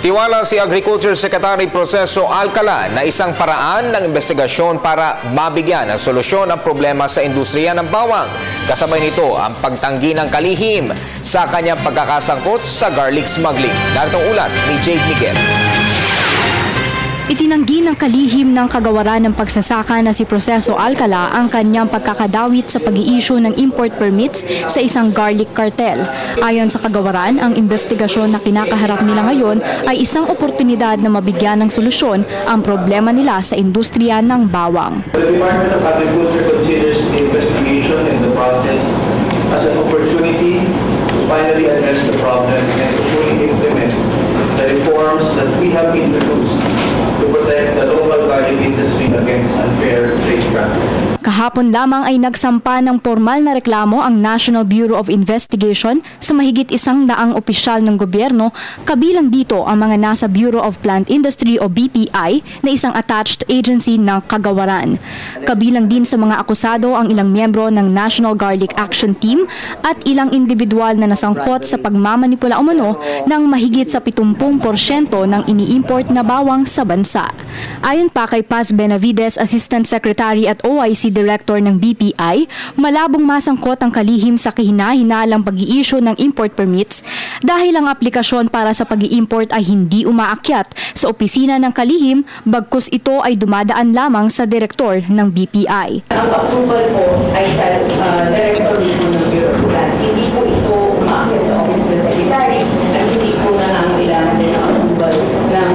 Nagtiwala si Agriculture Secretary Proceso Alcala na isang paraan ng investigasyon para mabigyan ng solusyon ang problema sa industriya ng bawang. Kasabay nito ang pagtanggi ng kalihim sa kanyang pagkakasangkot sa garlic smuggling. Narito ang ulat ni Jade Miguel. Itinanggi ng kalihim ng kagawaran ng pagsasaka na si Proceso Alcala ang kanyang pagkakadawit sa pag-i-issue ng import permits sa isang garlic cartel. Ayon sa kagawaran, ang investigasyon na kinakaharap nila ngayon ay isang oportunidad na mabigyan ng solusyon ang problema nila sa industriya ng bawang. The Department of Agriculture considers the investigation and the process as an opportunity to finally address the problem and to fully implement the reforms that we have introduced to protect the local garlic industry against unfair trade practices. Kahapon lamang ay nagsampa ng formal na reklamo ang National Bureau of Investigation sa mahigit 100 opisyal ng gobyerno, kabilang dito ang mga nasa Bureau of Plant Industry o BPI na isang attached agency ng kagawaran. Kabilang din sa mga akusado ang ilang miyembro ng National Garlic Action Team at ilang individual na nasangkot sa pagmamanipula umano ng mahigit sa 70% ng ini-import na bawang sa bansa. Ayon pa kay Paz Benavides, Assistant Secretary at OIC Director ng BPI, malabong masangkot ang kalihim sa kahina-hinalang pag-i-issue ng import permits dahil ang aplikasyon para sa pag-i-import ay hindi umaakyat sa opisina ng kalihim, bagkus ito ay dumadaan lamang sa direktor ng BPI. Ang approval po ay sa director mismo ng Bureau of Plant. Hindi po ito umaakyat sa office ng secretary at hindi po nangangailangan din ang approval ng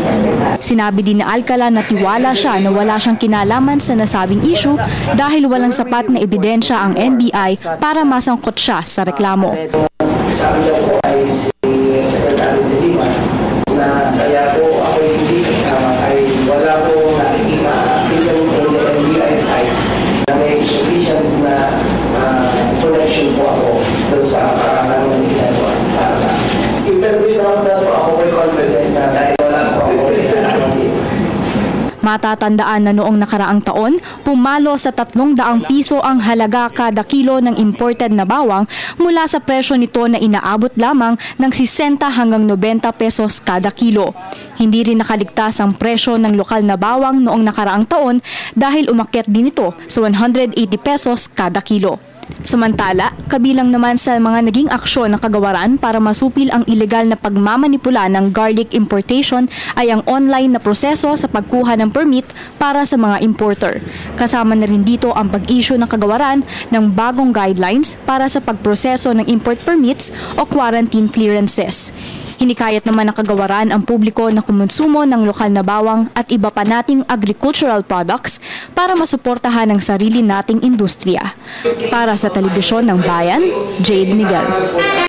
secretary. Sinabi din ni Alcala na tiwala siya na wala siyang kinalaman sa nasabing issue dahil walang sapat na ebidensya ang NBI para masangkot siya sa reklamo. Sabi niya po ay si Secretary de Lima na kaya po ako hindi kasama ay wala po nakikita yung NBI side na may sufficient na connection po ako doon sa parang ng ginagawa para sa akin. Even without that po ako may confident na dahil wala po ako. Matatandaan na noong nakaraang taon, pumalo sa 300 piso ang halaga kada kilo ng imported na bawang mula sa presyo nito na inaabot lamang ng 60 hanggang 90 pesos kada kilo. Hindi rin nakaligtas ang presyo ng lokal na bawang noong nakaraang taon dahil umakyat din ito sa 180 pesos kada kilo. Samantala, kabilang naman sa mga naging aksyon ng kagawaran para masupil ang ilegal na pagmamanipula ng garlic importation ay ang online na proseso sa pagkuha ng permit para sa mga importer. Kasama na rin dito ang pag-issue ng kagawaran ng bagong guidelines para sa pagproseso ng import permits o quarantine clearances. Hinikayat naman ng kagawaran ang publiko na kumonsumo ng lokal na bawang at iba pa nating agricultural products para masuportahan ang sarili nating industriya. Para sa Telebisyon ng Bayan, Jade Miguel.